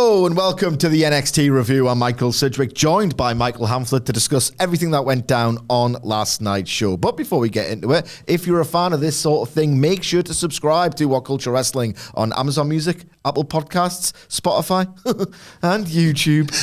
Hello and welcome to the NXT review. I'm Michael Sidgwick, joined by Michael Hamflett to discuss everything that went down on last night's show. But before we get into it, if you're a fan of this sort of thing, make sure to subscribe to WhatCulture Wrestling on Amazon Music, Apple Podcasts, Spotify, and YouTube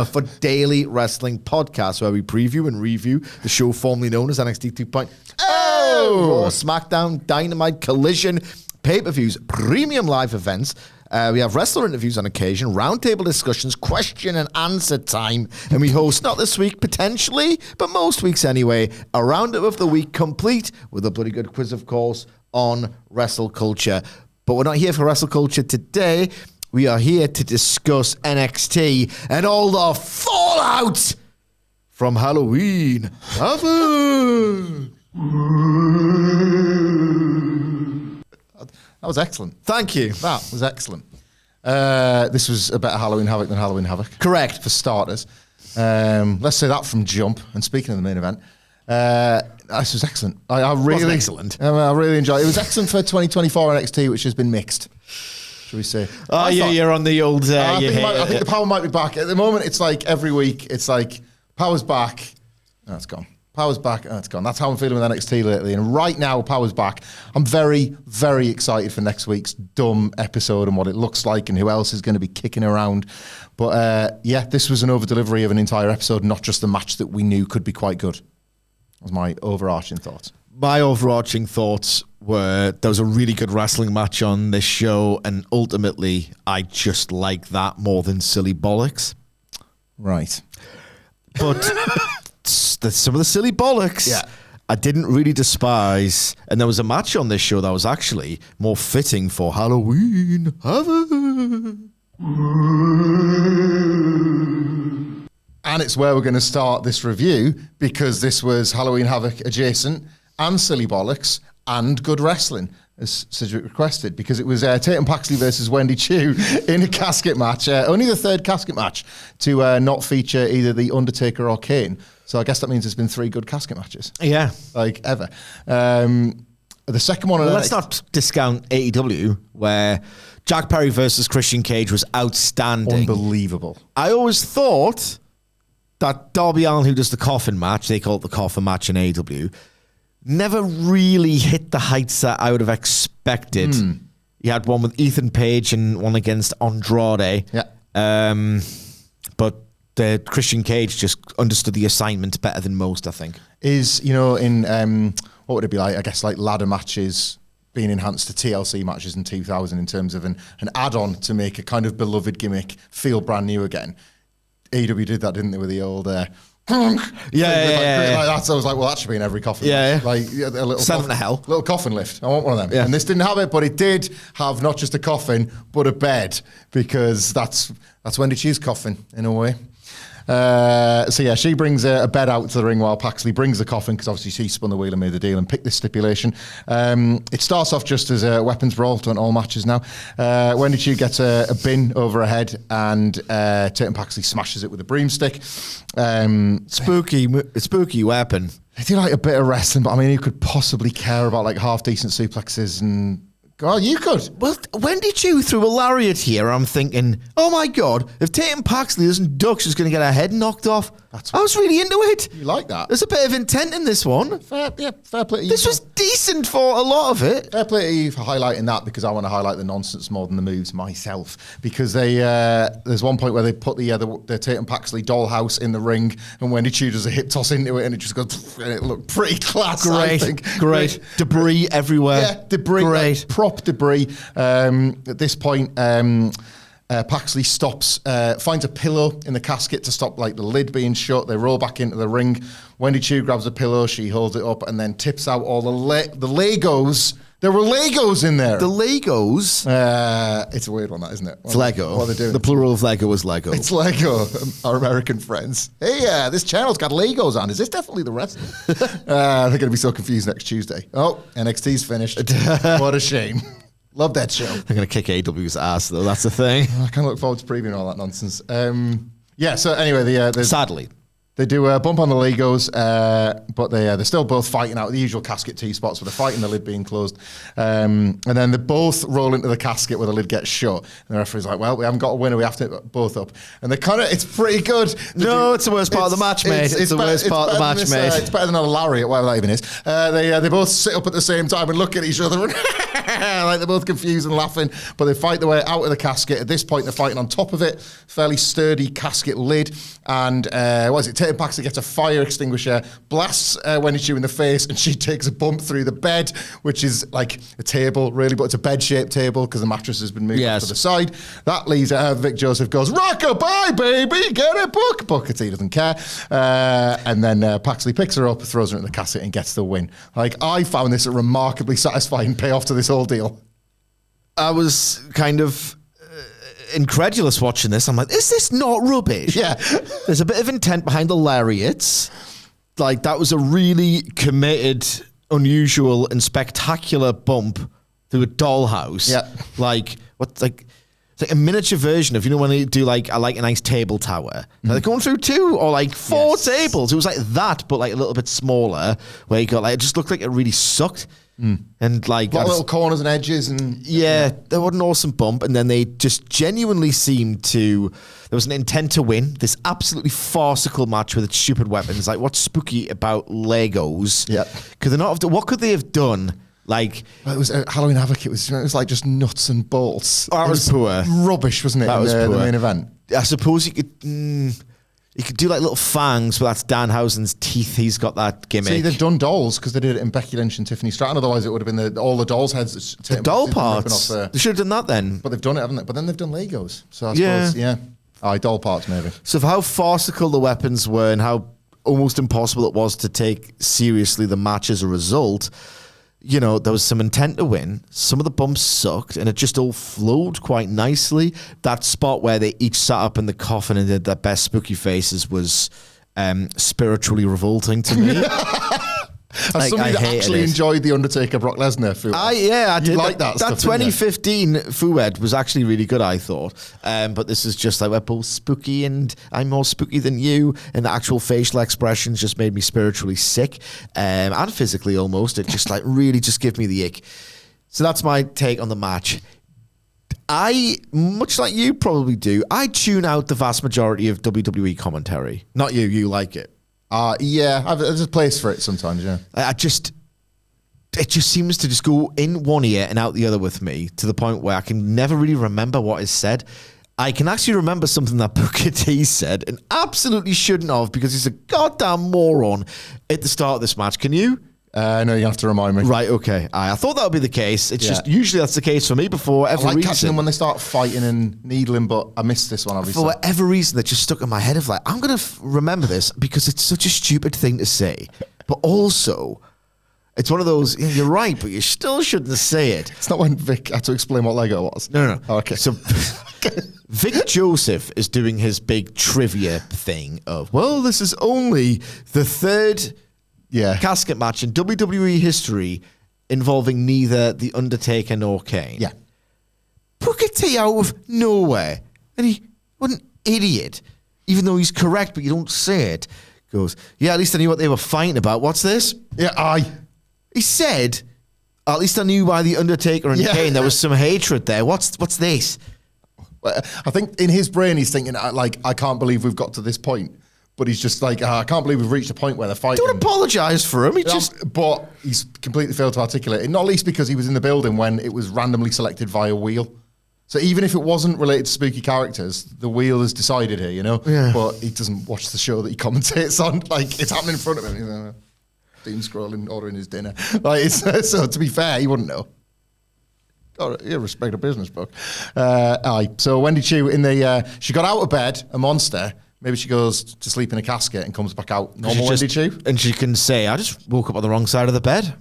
for daily wrestling podcasts where we preview and review the show formerly known as NXT 2.0, Raw, SmackDown, Dynamite, Collision, pay-per-views, premium live events. We have wrestler interviews on occasion, roundtable discussions, question and answer time, and we host, not this week potentially, but most weeks anyway, a roundup of the week complete with a bloody good quiz, of course, on wrestle culture. But we're not here for wrestle culture today. We are here to discuss NXT and all the fallout from Halloween. That was excellent. Thank you. That was excellent. This was a better Halloween Havoc than Halloween Havoc. Correct. For starters. Let's say that from jump. And speaking of the main event, this was excellent. I really excellent. I really enjoyed it. It was excellent for 2024 NXT, which has been mixed, should we say. Oh, yeah, you're on the old... I think the power might be back. At the moment, it's like every week, it's like, power's back. Oh, it's gone. Power's back, and it's gone. That's how I'm feeling with NXT lately. And right now, power's back. I'm very, very excited for next week's dumb episode and what it looks like and who else is going to be kicking around. But yeah, this was an over-delivery of an entire episode, not just a match that we knew could be quite good. That was my overarching thoughts. My overarching thoughts were there was a really good wrestling match on this show, and ultimately, I just like that more than silly bollocks. Right. But... some of the silly bollocks I didn't really despise, and there was a match on this show that was actually more fitting for Halloween. And it's where we're going to start this review, because this was Halloween Havoc adjacent and silly bollocks and good wrestling, as Cedric requested, because it was Tatum Paxley versus Wendy Choo in a casket match. Only the third casket match to not feature either The Undertaker or Kane. So I guess that means there's been 3 good casket matches. Yeah. Like, ever. The second one... let's not discount AEW, where Jack Perry versus Christian Cage was outstanding. Unbelievable. I always thought that Darby Allin, who does the coffin match, they call it the coffin match in AEW, never really hit the heights that I would have expected. You had one with Ethan Page and one against Andrade. Yeah. But the Christian Cage just understood the assignment better than most, I think. Is, in, what would it be like? I guess like ladder matches being enhanced to TLC matches in 2000 in terms of an add-on to make a kind of beloved gimmick feel brand new again. AEW did that, didn't they, with the old... Yeah. Like that. So I was like, well, that should be in every coffin. Yeah. Like a little Seven to hell. Little coffin lift. I want one of them. Yeah. And this didn't have it, but it did have not just a coffin, but a bed, because that's Wendy Choo's coffin in a way. So yeah, she brings a bed out to the ring while Paxley brings the coffin, because obviously she spun the wheel and made the deal and picked this stipulation. It starts off just as a weapons brawl, done all matches now. Wendy Choo gets a bin over her head, and Tatum Paxley smashes it with a broomstick. Spooky weapon. I do like a bit of wrestling, but I mean, who could possibly care about like half decent suplexes and... God, you could. Well, Wendy Choo threw a lariat here. I'm thinking, oh my God, if Tatum Paxley doesn't duck, she's going to get her head knocked off. I was really into it. You like that? There's a bit of intent in this one. Fair play to you. This was decent for a lot of it. Fair play to you for highlighting that, because I want to highlight the nonsense more than the moves myself. Because there's one point where they put the Tatum Paxley dollhouse in the ring, and Wendy Choo does a hip toss into it, and it just goes, and it looked pretty class. I think. Great. Debris everywhere. Yeah, debris. Great. Like, prop debris. At this point, Paxley stops, finds a pillow in the casket to stop like the lid being shut. They roll back into the ring. Wendy Choo grabs a pillow, she holds it up, and then tips out all the Legos. There were Legos in there. The Legos? It's a weird one, that, isn't it? It's Lego. What are they doing? The plural of Lego is Lego. It's Lego, our American friends. Hey, this channel's got Legos on. Is this definitely the wrestling? They're going to be so confused next Tuesday. Oh, NXT's finished. What a shame. Love that show. They're going to kick AW's ass, though. That's the thing. I kind of look forward to previewing all that nonsense. Yeah, so anyway, Sadly. They do a bump on the Legos, but they're still both fighting out the usual casket T-spots, but they're fighting the lid being closed. And then they both roll into the casket where the lid gets shut. And the referee's like, well, we haven't got a winner, we have to both up. And they kind of, it's pretty good. It's the worst part of the match, mate. It's the worst part of the match, mate. It's better than a lariat, whatever that even is. They both sit up at the same time and look at each other, like they're both confused and laughing, but they fight their way out of the casket. At this point, they're fighting on top of it, fairly sturdy casket lid. And Tatum Paxley gets a fire extinguisher, blasts Wendy Choo in the face, and she takes a bump through the bed, which is like a table, really, but it's a bed-shaped table because the mattress has been moved to the side. That leaves Vic Joseph goes, rock-a-bye, baby, get it, Booker T doesn't care. And then Paxley picks her up, throws her in the casket, and gets the win. Like, I found this a remarkably satisfying payoff to this whole deal. I was kind of incredulous watching this. I'm like, is this not rubbish? Yeah. There's a bit of intent behind the lariats. Like, that was a really committed, unusual, and spectacular bump through a dollhouse. Yeah. It's like a miniature version of, when they do a nice table tower. They're going through 2 or 4 tables. It was like that, but a little bit smaller, where you got it just looked like it really sucked. And little corners and edges and they were an awesome bump, and then they just genuinely seemed to. There was an intent to win this absolutely farcical match with its stupid weapons. Like, what's spooky about Legos? Yeah, could they not have? What could they have done? It was Halloween Havoc. It was like just nuts and bolts. Oh, it was poor, rubbish, wasn't it? That was poor. The main event. I suppose you could. You could do little fangs, but that's Danhausen's teeth. He's got that gimmick. See, they've done dolls because they did it in Becky Lynch and Tiffany Stratton. Otherwise, it would have been all the dolls' heads. The doll parts. They should have done that then. But they've done it, haven't they? But then they've done Legos. So I suppose, doll parts maybe. So for how farcical the weapons were and how almost impossible it was to take seriously the match as a result, there was some intent to win. Some of the bumps sucked, and it just all flowed quite nicely. That spot where they each sat up in the coffin and did their best spooky faces was spiritually revolting to me. As somebody that actually enjoyed the Undertaker Brock Lesnar Fued. I did like that stuff. That 2015 Fued was actually really good, I thought. But this is just we're both spooky, and I'm more spooky than you. And the actual facial expressions just made me spiritually sick, and physically almost. It just really just gave me the ick. So that's my take on the match. I, much like you probably do, I tune out the vast majority of WWE commentary. Not you. You like it. There's a place for it sometimes, yeah. It just seems to just go in one ear and out the other with me, to the point where I can never really remember what is said. I can actually remember something that Booker T said and absolutely shouldn't have, because he's a goddamn moron at the start of this match. Can you? No, you have to remind me. Right, okay. I thought that would be the case. It's just usually that's the case for me before every reason. I like catching them when they start fighting and needling, but I missed this one, obviously. For whatever reason, that just stuck in my head of I'm going to remember this because it's such a stupid thing to say. But also, it's one of those, you're right, but you still shouldn't say it. It's not when Vic had to explain what Lego was. No. Oh, okay. So Vic Joseph is doing his big trivia thing of, this is only the third casket match in WWE history involving neither The Undertaker nor Kane. Yeah. Booker T out of nowhere. And what an idiot. Even though he's correct, but you don't say it. Goes, at least I knew what they were fighting about. What's this? He said, at least I knew by The Undertaker and Kane there was some hatred there. What's this? I think in his brain he's thinking, I can't believe we've got to this point. But he's just I can't believe we've reached a point where they're fighting. Don't apologise for him. But he's completely failed to articulate it, not least because he was in the building when it was randomly selected via wheel. So even if it wasn't related to spooky characters, the wheel has decided here, Yeah. But he doesn't watch the show that he commentates on. It's happening in front of him. Doom scrolling, ordering his dinner. So to be fair, he wouldn't know. You respect a business book. So Wendy Choo she got out of bed, a monster. Maybe she goes to sleep in a casket and comes back out normal Wendy Choo. And she can say, I just woke up on the wrong side of the bed.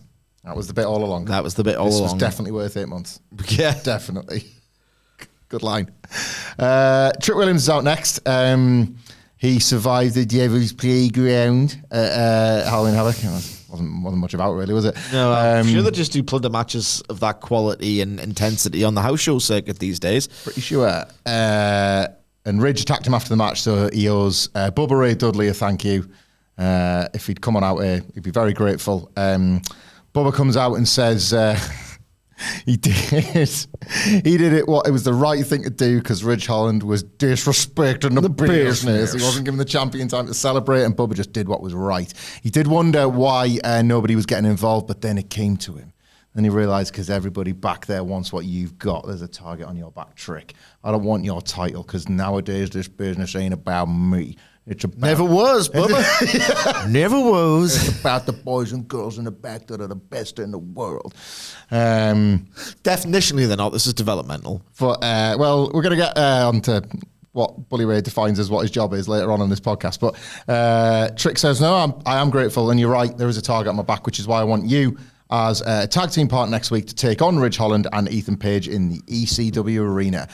That was the bit all along. This was definitely worth 8 months. Yeah. Definitely. Good line. Trick Williams is out next. He survived the Devil's Playground at Halloween Havoc. Wasn't much about it, really, was it? No, I'm sure they just do plunder matches of that quality and intensity on the house show circuit these days. Pretty sure. And Ridge attacked him after the match, so he owes Bubba Ray Dudley a thank you. If he'd come on out here, he'd be very grateful. Bubba comes out and says he did it. It was the right thing to do because Ridge Holland was disrespecting the business. He wasn't giving the champion time to celebrate, and Bubba just did what was right. He did wonder why nobody was getting involved, but then it came to him. Then he realised because everybody back there wants what you've got. There's a target on your back, Trick. I don't want your title because nowadays this business ain't about me. It's about Never was, Bubba. Never was. It's about the boys and girls in the back that are the best in the world. Definitionally, they're not. This is developmental. But, well, we're going to get onto what Bully Ray defines as what his job is later on in this podcast. But Trick says, no, I am grateful. And you're right, there is a target on my back, which is why I want you as a tag team partner next week to take on Ridge Holland and Ethan Page in the ECW arena.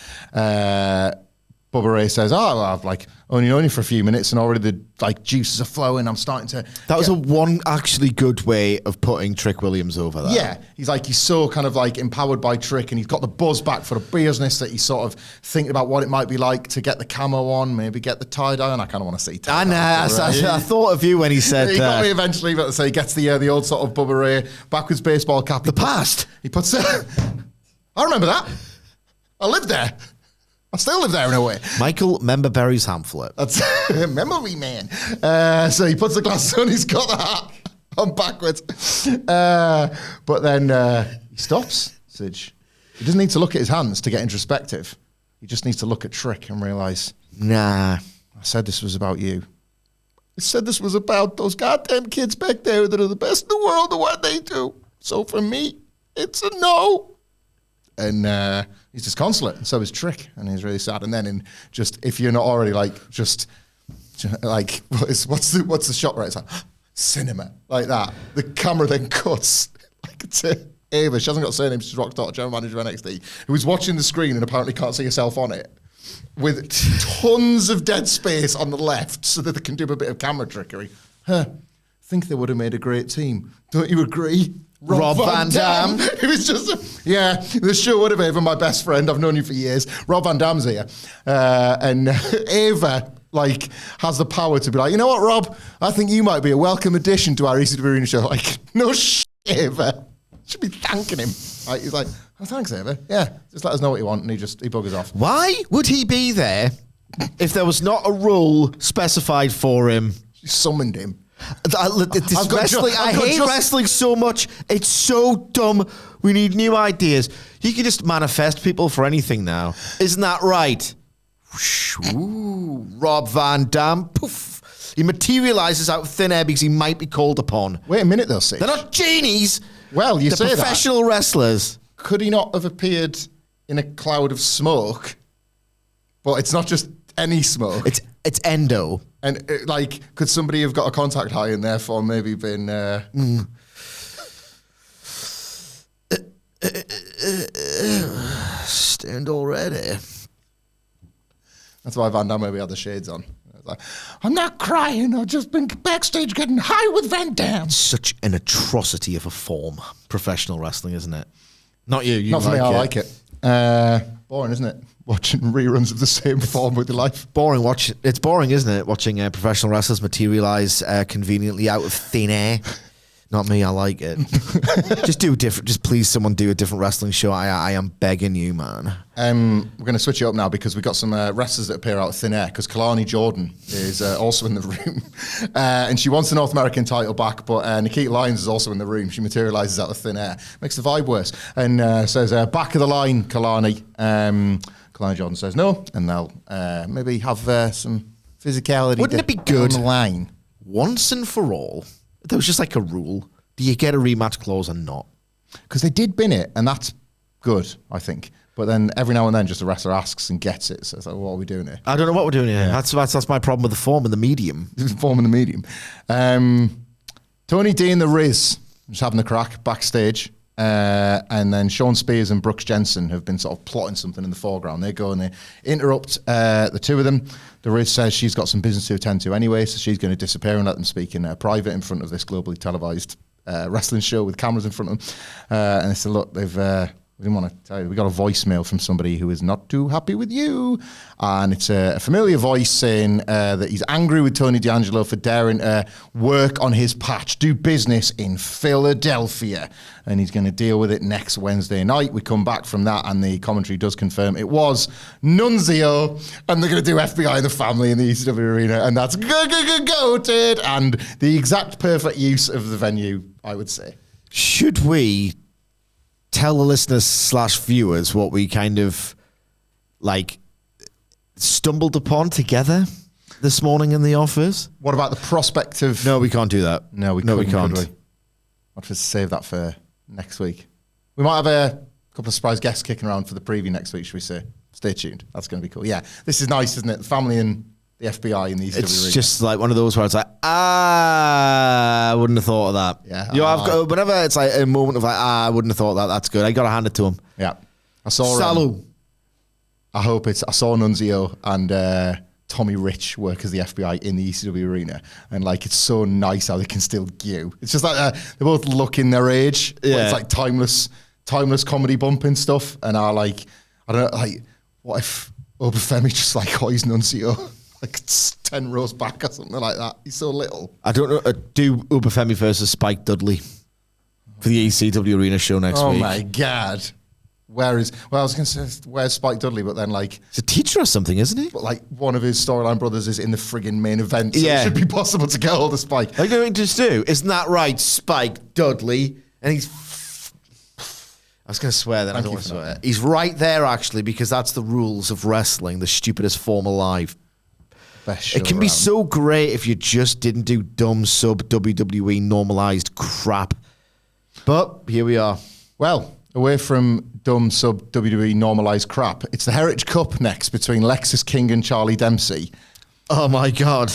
Bubba Ray says, I've only known you for a few minutes and already the juices are flowing. I'm starting to... That was one actually good way of putting Trick Williams over there. Yeah. He's so kind of empowered by Trick and he's got the buzz back for the business that he's sort of thinking about what it might be like to get the camo on, maybe get the tie-dye, and I kind of want to see tie-dye. I thought of you when he said he got me eventually, but so he gets the old sort of Bubba Ray backwards baseball cap. The past. He puts I remember that. I lived there. I still live there in a way. Michael Memberberry's Hamflett. That's memory man. So he puts the glasses on, he's got the hat on backwards. But then he stops, Sidge. He doesn't need to look at his hands to get introspective. He just needs to look at Trick and realise, nah, I said this was about you. I said this was about those goddamn kids back there that are the best in the world at what they do. So for me, it's a no. And he's disconsolate, and so is Trick, and he's really sad. And then, if you're not already what's the shot where it's like cinema like that? The camera then cuts to Ava. She hasn't got a surname. She's Rock Daughter, general manager of NXT, who is watching the screen and apparently can't see herself on it, with tons of dead space on the left, so that they can do a bit of camera trickery. I think they would have made a great team. Don't you agree? Rob Van Dam. It was just, this show would have Ava, my best friend. I've known you for years. Rob Van Dam's here. And Ava, has the power to be like, you know what, Rob? I think you might be a welcome addition to our ECW Arena show. No shit, Ava. Should be thanking him. He's like, oh, thanks, Ava. Yeah, just let us know what you want. And he buggers off. Why would he be there if there was not a rule specified for him? She summoned him. I hate wrestling so much. It's so dumb. We need new ideas. You can just manifest people for anything now. Isn't that right? Ooh, Rob Van Dam. Poof. He materializes out of thin air because he might be called upon. Wait a minute, though, Sid. They're not genies. Well, They're professional wrestlers. Could he not have appeared in a cloud of smoke? But it's not just any smoke. It's endo. And could somebody have got a contact high and therefore maybe been... Stand already. That's why Van Dam maybe had the shades on. I'm not crying. I've just been backstage getting high with Van Dam. Such an atrocity of a form. Professional wrestling, isn't it? Not you. Not for me. I like it. Boring, isn't it? Watching reruns of the same form with your life. It's boring, isn't it? Watching professional wrestlers materialize conveniently out of thin air. Not me. I like it. Just do different. Just please, someone do a different wrestling show. I am begging you, man. We're going to switch it up now because we've got some wrestlers that appear out of thin air. Because Kelani Jordan is also in the room, and she wants the North American title back. But Nikkita Lyons is also in the room. She materializes out of thin air, makes the vibe worse, and says, "Back of the line, Kelani." Kelani Jordan says no, and they'll maybe have some physicality. Wouldn't it be good on the line once and for all? There was just a rule. Do you get a rematch clause or not? Because they did bin it, and that's good, I think. But then every now and then, just a wrestler asks and gets it. So it's like, what are we doing here? I don't know what we're doing here. Yeah. That's my problem with the form and the medium. Form and the medium. Tony D and the Riz just having the crack backstage. And then Sean Spears and Brooks Jensen have been sort of plotting something in the foreground. They go and they interrupt the two of them. The Riz says she's got some business to attend to anyway, so she's going to disappear and let them speak in private in front of this globally televised wrestling show with cameras in front of them. And they said, look, they've We didn't want to tell you. We got a voicemail from somebody who is not too happy with you. And it's a familiar voice saying that he's angry with Tony D'Angelo for daring to work on his patch, do business in Philadelphia. And he's going to deal with it next Wednesday night. We come back from that, and the commentary does confirm it was Nunzio, and they're going to do FBI and the Family in the ECW arena. And that's goated. And the exact perfect use of the venue, I would say. Should we tell the listeners / viewers what we kind of like stumbled upon together this morning in the office? What about the prospect of... No, we can't do that. No, we can't. Could we? I'll just save that for next week. We might have a couple of surprise guests kicking around for the preview next week, should we say? Stay tuned. That's going to be cool. Yeah, this is nice, isn't it? The Family and the FBI in these. It's just like one of those where it's like, I wouldn't have thought of that. Yeah. You know, I've got, whenever it's like a moment of like, I wouldn't have thought of that. That's good. I got to hand it to him. Yeah. I saw... Salu. I saw Nunzio and Tommy Rich work as the FBI in the ECW arena. And like, it's so nice how they can still gew. It's just like, they both look in their age. Yeah. It's like timeless comedy bumping stuff. And I like, I don't know, like, what if Obafemi just like hoys Nunzio? Like 10 rows back or something like that. He's so little. I don't know. Do Obafemi versus Spike Dudley for the ECW arena show next week. Oh my God. I was going to say, where's Spike Dudley? But then like... He's a teacher or something, isn't he? But like one of his storyline brothers is in the friggin' main event. So it should be possible to get hold of Spike. Are you going to do? Isn't that right, Spike Dudley? And he's... I was going to swear that. I don't want to swear. He's right there, actually, because that's the rules of wrestling, the stupidest form alive. It can be so great if you just didn't do dumb sub WWE normalized crap. But here we are. Well, away from dumb sub WWE normalized crap, it's the Heritage Cup next between Lexus King and Charlie Dempsey. Oh my God.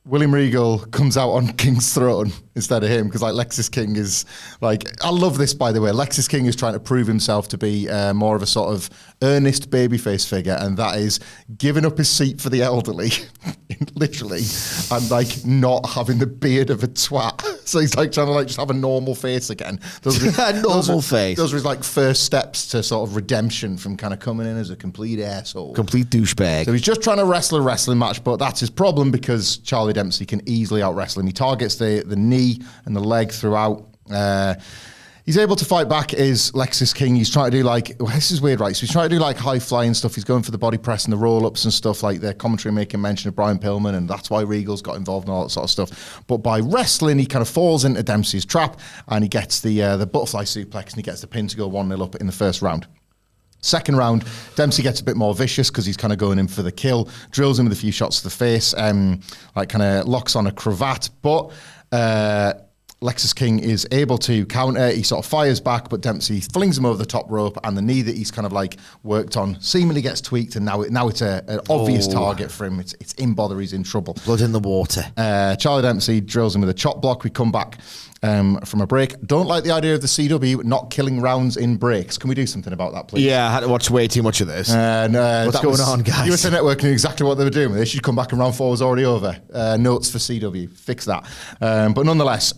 William Regal comes out on King's throne instead of him because like Lexus King is like, I love this by the way. Lexus King is trying to prove himself to be more of a sort of earnest babyface figure, and that is giving up his seat for the elderly, literally, and like not having the beard of a twat. So he's like trying to like just have a normal face again. Those are his like first steps to sort of redemption from kind of coming in as a complete asshole, complete douchebag. So he's just trying to wrestle a wrestling match, but that's his problem because Charlie Dempsey can easily out wrestle him. He targets the knee and the leg throughout. He's able to fight back is Lexus King. He's trying to do like, this is weird, right? So he's trying to do like high flying stuff. He's going for the body press and the roll ups and stuff, like the commentary making mention of Brian Pillman, and that's why Regal's got involved and all that sort of stuff. But by wrestling, he kind of falls into Dempsey's trap and he gets the butterfly suplex and he gets the pin to go 1-0 up in the first round. Second round, Dempsey gets a bit more vicious because he's kind of going in for the kill, drills him with a few shots to the face, like kind of locks on a cravat, but Lexus King is able to counter. He sort of fires back, but Dempsey flings him over the top rope, and the knee that he's kind of like worked on seemingly gets tweaked, and now it's an obvious target for him. It's in bother. He's in trouble. Blood in the water. Charlie Dempsey drills him with a chop block. We come back from a break. Don't like the idea of the CW not killing rounds in breaks. Can we do something about that, please? Yeah, I had to watch way too much of this. What's going on, guys? USA Network knew exactly what they were doing. They should come back and round 4 was already over. Notes for CW. Fix that. But nonetheless,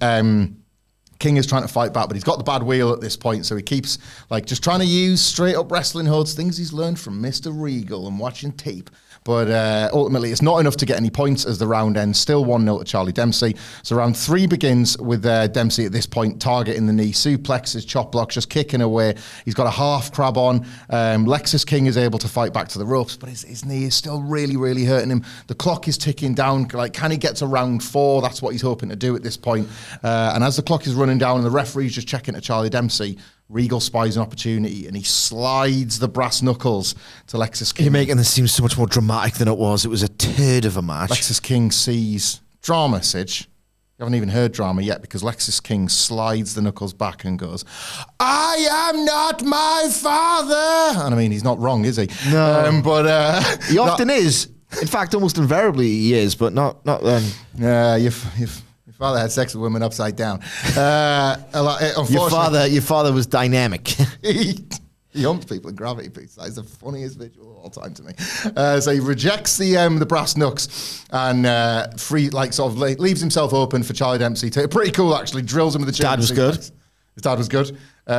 King is trying to fight back, but he's got the bad wheel at this point, so he keeps like just trying to use straight up wrestling holds, things he's learned from Mr. Regal and watching tape. But ultimately, it's not enough to get any points as the round ends. Still 1-0 to Charlie Dempsey. So round 3 begins with Dempsey at this point targeting the knee, suplexes, chop blocks, just kicking away. He's got a half crab on. Lexus King is able to fight back to the ropes, but his knee is still really, really hurting him. The clock is ticking down. Like, can he get to round 4? That's what he's hoping to do at this point. And as the clock is running down and the referee's just checking to Charlie Dempsey, Regal spies an opportunity and he slides the brass knuckles to Lexus King. You're making this seem so much more dramatic than it was. It was a turd of a match. Lexus King sees drama, Sidge. You haven't even heard drama yet because Lexus King slides the knuckles back and goes, "I am not my father." And I mean, he's not wrong, is he? No. But he often is. In fact, almost invariably he is, but not then. Yeah, you've father had sex with women upside down. Your father was dynamic. He humps people in gravity pieces. That's the funniest visual of all time to me. So he rejects the brass knucks and leaves himself open for Charlie Dempsey to. Pretty cool, actually. Drills him with the Dad was good. His dad was good.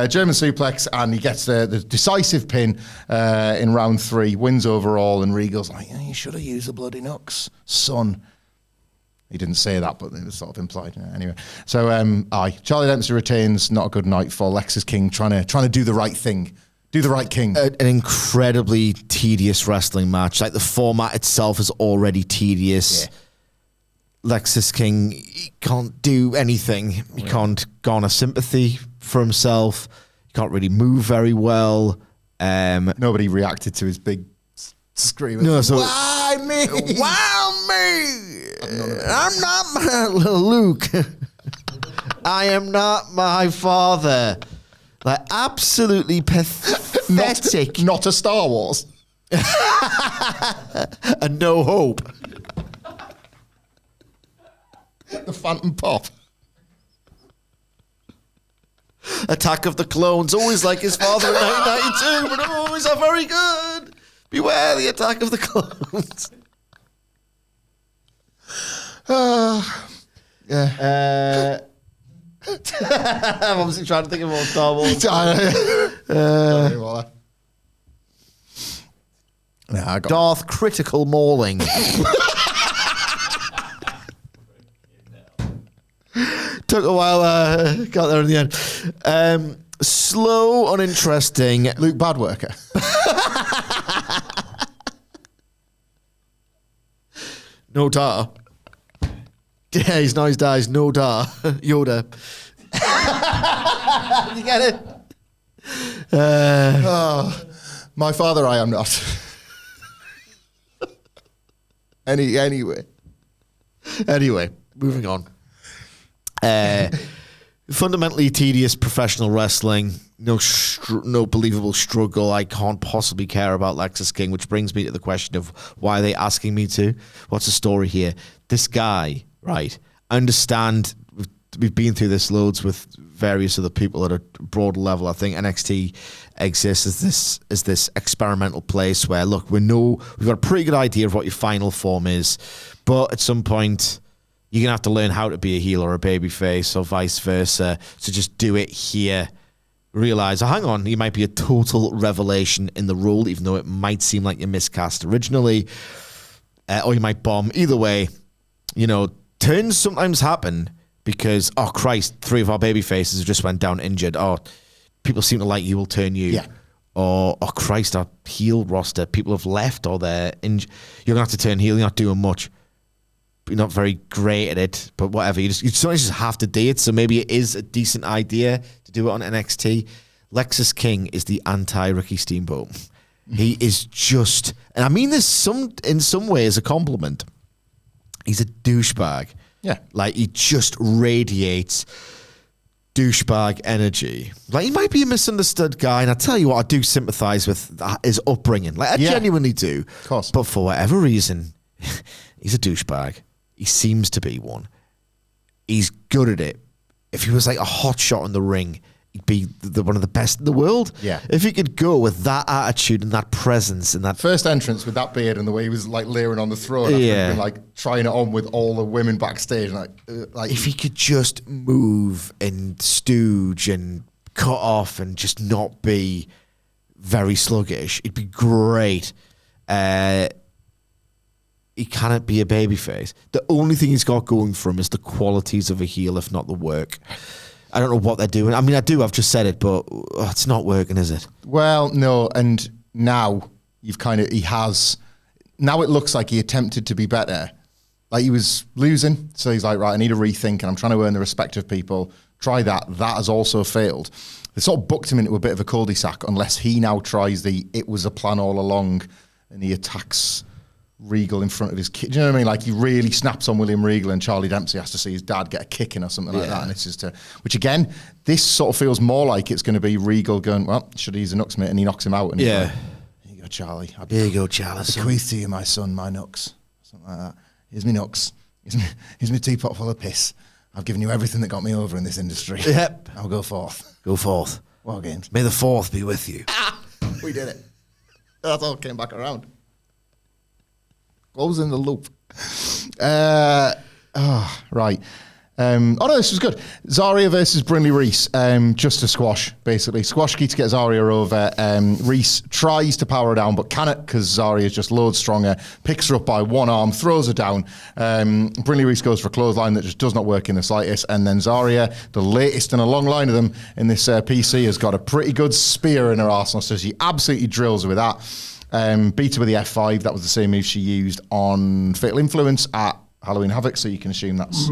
German suplex, and he gets the decisive pin in round 3, wins overall, and Regal's like, you should have used the bloody nooks, son. He didn't say that, but it was sort of implied. Anyway, so Charlie Dempsey retains. Not a good night for Lexus King, trying to do the right thing. Do the right king. An incredibly tedious wrestling match. Like, the format itself is already tedious. Yeah. Lexus King, he can't do anything. He can't garner sympathy for himself. He can't really move very well. Nobody reacted to his big scream. No, so why me? Why me? I'm not my little Luke. I am not my father. Like, absolutely pathetic. Not a Star Wars. And No Hope. The Phantom Pop. Attack of the Clones, always like his father in 1992, but always are very good. Beware the Attack of the Clones. Yeah. I'm obviously trying to think of more Star Wars. Darth Critical Mauling. Took a while, got there in the end. Slow, uninteresting. Luke Badworker. No Dar. Yeah, he's nice dies. No Dar. Yoda. You get it? My father, I am not. Anyway, moving on. Fundamentally tedious professional wrestling. No believable struggle. I can't possibly care about Lexus King, which brings me to the question of why are they asking me to? What's the story here? This guy, right? I understand we've been through this loads with various other people at a broader level. I think NXT exists as this experimental place where, look, we've got a pretty good idea of what your final form is, but at some point you're going to have to learn how to be a heel or a babyface or vice versa. So just do it here. Realize, hang on, you might be a total revelation in the role, even though it might seem like you miscast originally, or you might bomb. Either way, turns sometimes happen because, oh Christ, 3 of our baby faces just went down injured. Oh, people seem to like you, will turn you. Yeah. Or, oh Christ, our heel roster, people have left or they're injured. You're going to have to turn heel, you're not doing much. You're not very great at it, but whatever. You sometimes just have to do it. So maybe it is a decent idea to do it on NXT. Lexus King is the anti-Ricky Steamboat. He is just, and I mean this in some ways a compliment. He's a douchebag. Yeah. Like, he just radiates douchebag energy. Like, he might be a misunderstood guy, and I tell you what, I do sympathize with his upbringing. Like, I genuinely do. Of course. But for whatever reason, he's a douchebag. He seems to be one. He's good at it. If he was like a hot shot in the ring, he'd be one of the best in the world. Yeah. If he could go with that attitude and that presence and that first entrance with that beard and the way he was like leering on the throne, after he'd been like trying it on with all the women backstage, like if he could just move and stooge and cut off and just not be very sluggish, it'd be great. He cannot be a babyface. The only thing he's got going for him is the qualities of a heel, if not the work. I don't know what they're doing. I mean, I've just said it, but it's not working, is it? Well, no, and now now it looks like he attempted to be better. Like, he was losing, so he's like, right, I need a rethink, and I'm trying to earn the respect of people. Try that. That has also failed. They sort of booked him into a bit of a cul-de-sac unless he now tries it was a plan all along, and he attacks Regal in front of his kid. Do you know what I mean? Like, he really snaps on William Regal, and Charlie Dempsey has to see his dad get a kicking or something like that. And it's just which again, this sort of feels more like it's going to be Regal going, well, should he use a nooks, mate? And he knocks him out. And he's like, here you go, Charlie. Here you go, Charlie. I bequeath to you, my son, my nooks. Something like that. Here's me nooks. Here's me teapot full of piss. I've given you everything that got me over in this industry. Yep. I'll go forth. Go forth. War games. May the 4th be with you. We did it. That's all came back around. Closing the loop. Right. This was good. Zaria versus Brinley Reece. Just a squash, basically. Squash key to get Zaria over. Reece tries to power her down, but cannot because Zaria is just loads stronger. Picks her up by one arm, throws her down. Brinley Reece goes for a clothesline that just does not work in the slightest. And then Zaria, the latest in a long line of them in this PC, has got a pretty good spear in her arsenal, so she absolutely drills her with that. Beat her with the F5. That was the same move she used on Fatal Influence at Halloween Havoc, so you can assume that's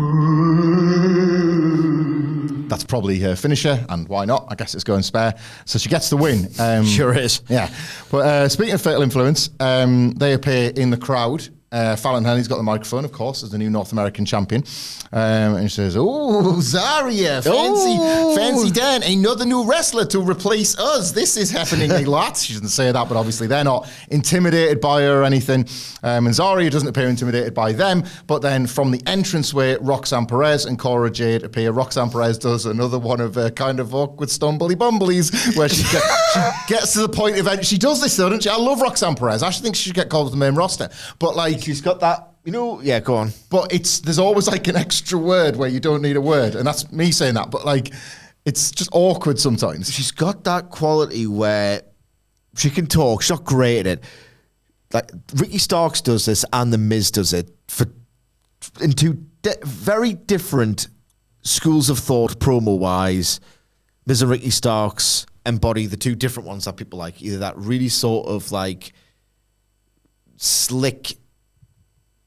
probably her finisher, and why not? I guess it's going spare. So she gets the win. Sure is. Yeah. But speaking of Fatal Influence, they appear in the crowd. Fallon Henley's got the microphone, of course, as the new North American champion. And she says, "Oh, Zaria, fancy Dan, another new wrestler to replace us. This is happening a lot." She doesn't say that, but obviously they're not intimidated by her or anything. And Zaria doesn't appear intimidated by them. But then from the entranceway, Roxanne Perez and Cora Jade appear. Roxanne Perez does another one of her kind of awkward stumbly bumblies, where she gets to the point of she does this though, doesn't she? I love Roxanne Perez. I actually think she should get called to the main roster. But she's got that, yeah, go on. But there's always an extra word where you don't need a word, and that's me saying that. But it's just awkward sometimes. She's got that quality where she can talk. She's not great at it. Ricky Starks does this, and The Miz does it in two very different schools of thought, promo wise. Miz and Ricky Starks embody the two different ones that people like. Either that really sort of slick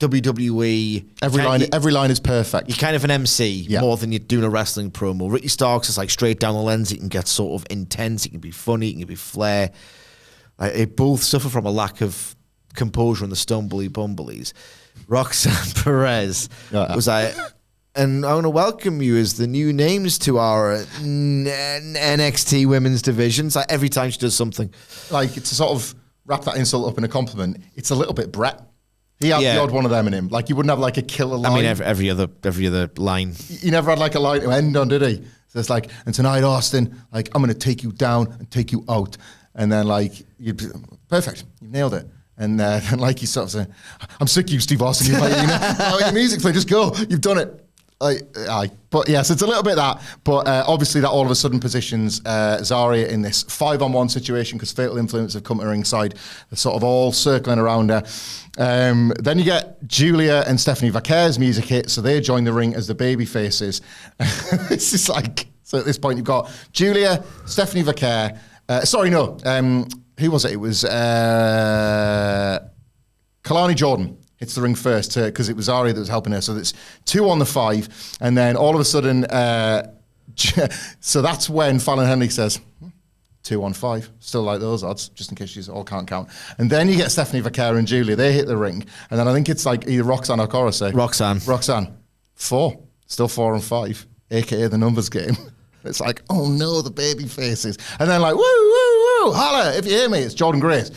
WWE. Every line is perfect. You're kind of an MC more than you're doing a wrestling promo. Ricky Starks is straight down the lens. He can get sort of intense. He can be funny. He can be flair. They both suffer from a lack of composure in the stumbly bumblies. Roxanne Perez was and I want to welcome you as the new names to our NXT women's divisions. Every time she does something. To sort of wrap that insult up in a compliment, it's a little bit Brett. He had the odd one of them in him. You wouldn't have a killer line. I mean, every other line. He never had a line to end on, did he? So it's and tonight, Austin, I'm going to take you down and take you out. And then perfect, you nailed it. And then you sort of say, "I'm sick of you, Steve Austin. Your music play, just go. You've done it." But yes, it's a little bit that. But obviously that all of a sudden positions Zaria in this 5-on-1 situation because Fatal Influence have come to ringside. They're sort of all circling around her. Then you get Julia and Stephanie Vaquer's music hit, so they join the ring as the baby faces. It's just so at this point you've got Julia, Stephanie Vaquer. Who was it? It was Kelani Jordan. Hits the ring first because it was Zaria that was helping her. So it's 2 on the 5. And then all of a sudden, so that's when Fallon Henley says, 2 on 5. Still like those odds, just in case you all can't count. And then you get Stephanie Vaquer and Julia. They hit the ring. And then I think it's either Roxanne or Cora say. Roxanne. 4. Still 4 on 5, a.k.a. the numbers game. It's oh no, the baby faces. And then woo, woo, woo, holla, if you hear me, it's Jordan Grace.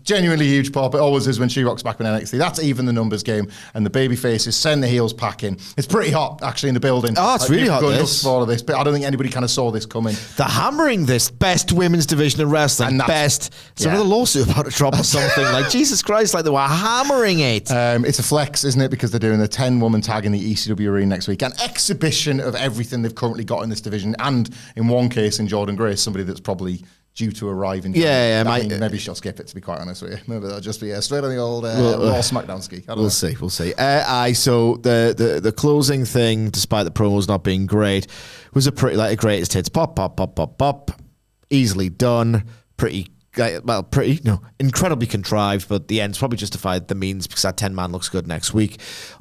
Genuinely huge pop. It always is when she rocks back in NXT. That's even the numbers game. And the baby faces send the heels packing. It's pretty hot, actually, in the building. Oh, it's really hot, this. For all of this. But I don't think anybody kind of saw this coming. They're hammering this best women's division in wrestling. And best. It's another lawsuit about to drop or something. Jesus Christ, they were hammering it. It's a flex, isn't it? Because they're doing the 10-woman tag in the ECW arena next week. An exhibition of everything they've currently got in this division. And in one case, in Jordan Grace, somebody that's probably due to arrive in. Maybe she'll skip it, to be quite honest with you. Maybe that'll just be straight on the old Raw SmackDown ski. We'll see. So the closing thing, despite the promos not being great, was a pretty a greatest hits pop, pop, pop, pop, pop, easily done, incredibly contrived, but the end's probably justified the means because that 10-man looks good next week.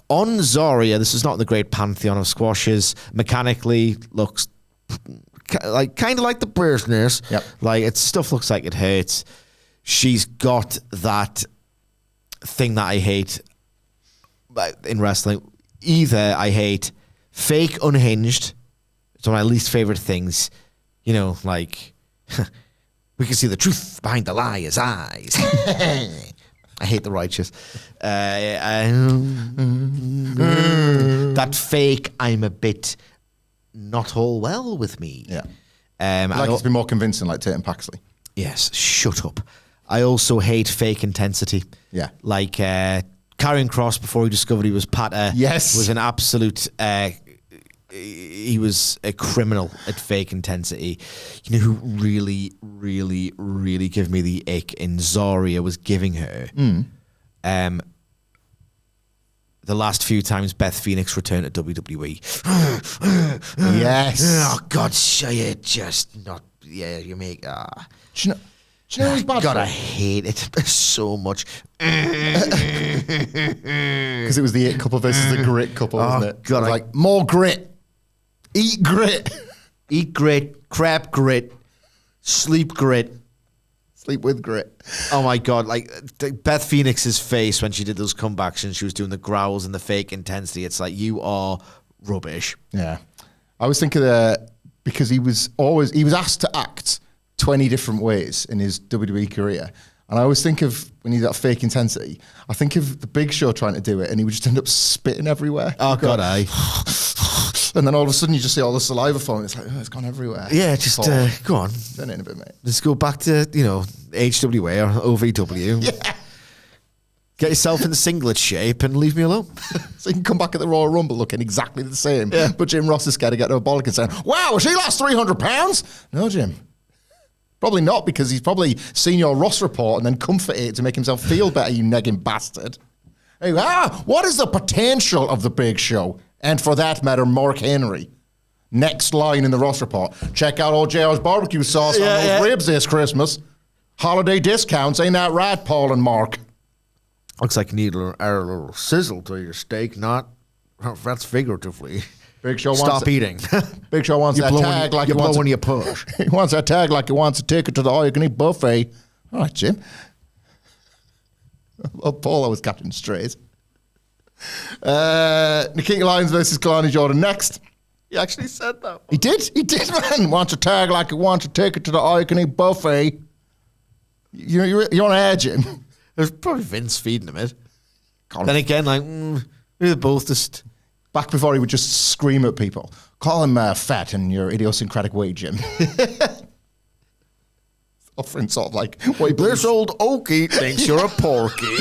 On Zaria, this is not in the great pantheon of squashes. Mechanically, looks kind of like the business. Yep. It stuff looks like it hurts. She's got that thing that I hate in wrestling. Either I hate fake unhinged. It's one of my least favorite things. We can see the truth behind the liar's eyes. I hate the righteous. That fake, I'm a bit not all well with me. Yeah. It to be more convincing, like Tatum Paxley. Yes, shut up. I also hate fake intensity. Yeah. Karrion Kross, before he discovered he was Patter, yes, was an absolute he was a criminal at fake intensity. You know who really, really, really gave me the ick in Zaria was giving her. The last few times Beth Phoenix returned to WWE. Yes. Oh God, you just not. Yeah, you make. Do you know who's bad? God, I hate it so much. Because it was the it couple versus the grit couple, wasn't it? God, it was like more grit, eat grit, eat grit, crap grit, sleep grit. Sleep with grit. Oh my God! Like Beth Phoenix's face when she did those comebacks and she was doing the growls and the fake intensity. It's like you are rubbish. Yeah, I was thinking because he was asked to act 20 different ways in his WWE career, and I always think of when he's at fake intensity. I think of the Big Show trying to do it, and he would just end up spitting everywhere. Oh God, and then all of a sudden you just see all the saliva flowing. It's like it's gone everywhere. Yeah, just go on. Turn it in a bit, mate. Just go back to HWA or OVW. Yeah. Get yourself in singlet shape and leave me alone. So you can come back at the Royal Rumble looking exactly the same. Yeah. But Jim Ross is scared to get to a bollock and saying, "Wow, has he lost 300 pounds?" No, Jim. Probably not, because he's probably seen your Ross report and then comforted it to make himself feel better, you negging bastard. Hey, what is the potential of the Big Show? And for that matter, Mark Henry. Next line in the Ross report. Check out old JR's barbecue sauce on those ribs this Christmas. Holiday discounts, ain't that right, Paul and Mark? Looks like you need a little sizzle to your steak, not... That's figuratively. Big Show Stop eating. Big Show wants that tag like he wants when you push. He wants that tag like he wants a ticket to the all-you-can-eat buffet. All right, Jim. Well, Paul always catching strays. Nikkita Lyons versus Kelani Jordan next. He actually said that. He did, man. Wants a tag like he wants a ticket to the all-you-can-eat buffet. You're on air, Jim. There's probably Vince feeding him it. Then again, like, we're both just... Back before he would just scream at people. Call him fat in your idiosyncratic way, Jim. Offering sort of like... This old Okie thinks you're a porky.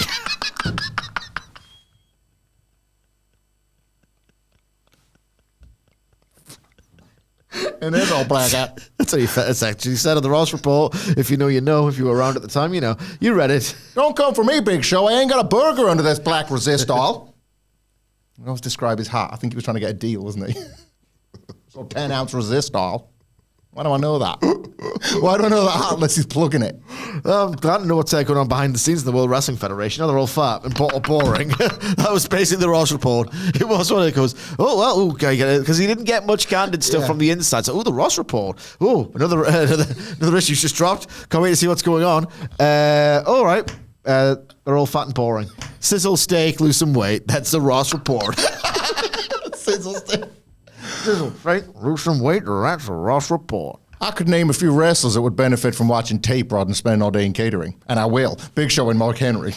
And there's all black out. That's what it's actually said on the Ross report. If you know, you know. If you were around at the time, you know. You read it. Don't come for me, Big Show. I ain't got a burger under this black resistol. I always describe his hat. I think he was trying to get a deal, wasn't he? So 10-ounce resistol. Why do I know that? Why do I know that hat unless he's plugging it? I'm glad to know what's going on behind the scenes in the World Wrestling Federation. Now they're all fat and boring. That was basically the Ross report. It was when it goes, oh, well, okay, because he didn't get much candid stuff from the inside. So, the Ross report. Oh, another issue's just dropped. Can't wait to see what's going on. All right. They're all fat and boring. Sizzle steak, lose some weight. That's the Ross report. Sizzle steak. Sizzle steak, lose some weight. That's the Ross report. I could name a few wrestlers that would benefit from watching tape rather than spending all day in catering. And I will. Big Show and Mark Henry.